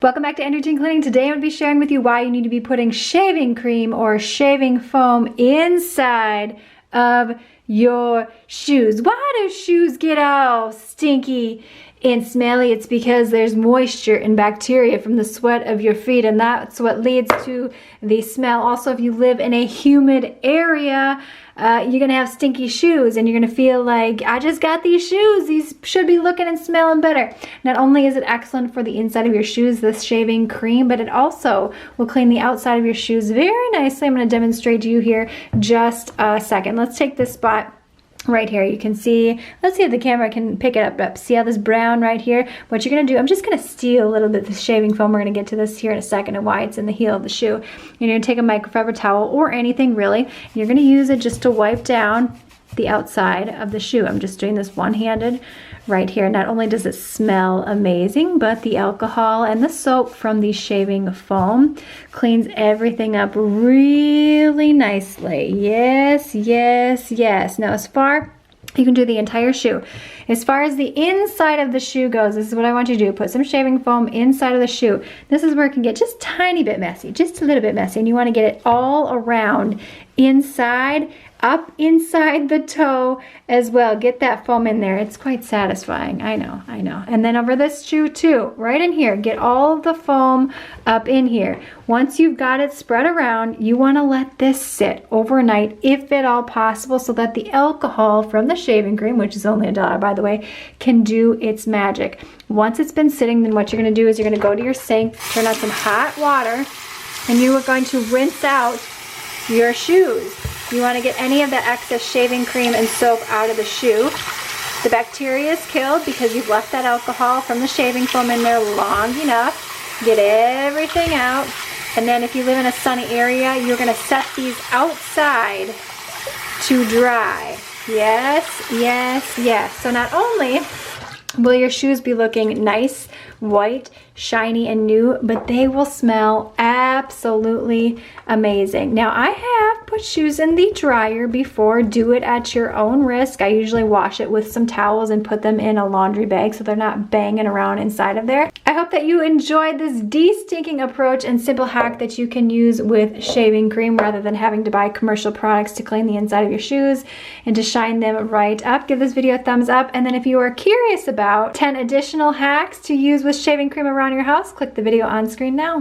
Welcome back to Andrea Cleaning. Today I'm going to be sharing with you why you need to be putting shaving cream or shaving foam inside of your shoes. Why do shoes get all stinky and smelly? It's because there's moisture and bacteria from the sweat of your feet, and that's what leads to the smell. Also, if you live in a humid area, you're gonna have stinky shoes and you're gonna feel like, I just got these shoes, these should be looking and smelling better. Not only is it excellent for the inside of your shoes, this shaving cream, but it also will clean the outside of your shoes very nicely. I'm gonna demonstrate to you here just a second. Let's take this spot right here. You can see, let's see if the camera can pick it up. See how this brown right here? What you're gonna do, I'm just gonna steal a little bit of the shaving foam. We're gonna get to this here in a second and why it's in the heel of the shoe. And you're gonna take a microfiber towel or anything really. And you're gonna use it just to wipe down the outside of the shoe. I'm just doing this one-handed right here. Not only does it smell amazing, but the alcohol and the soap from the shaving foam cleans everything up really nicely. Yes, yes, yes. Now you can do the entire shoe. As far as the inside of the shoe goes, this is what I want you to do. Put some shaving foam inside of the shoe. This is where it can get just a tiny bit messy, just a little bit messy, and you want to get it all around inside, up inside the toe as well. Get that foam in there. It's quite satisfying. I know. And then over this shoe too, right in here, get all of the foam up in here. Once you've got it spread around, you want to let this sit overnight, if at all possible, so that the alcohol from the shaving cream, which is only $1 by the way, can do its magic. Once it's been sitting, then what you're going to do is you're going to go to your sink, turn on some hot water, and you are going to rinse out your shoes. You want to get any of the excess shaving cream and soap out of the shoe. The bacteria is killed because you've left that alcohol from the shaving foam in there long enough. Get everything out. And then if you live in a sunny area, you're going to set these outside to dry. Yes, yes, yes. So not only will your shoes be looking nice, white, shiny, and new, but they will smell absolutely amazing. Now, I have put shoes in the dryer before. Do it at your own risk. I usually wash it with some towels and put them in a laundry bag so they're not banging around inside of there. I hope that you enjoyed this de-stinking approach and simple hack that you can use with shaving cream rather than having to buy commercial products to clean the inside of your shoes and to shine them right up. Give this video a thumbs up, and then if you are curious about 10 additional hacks to use with shaving cream around your house, click the video on screen now.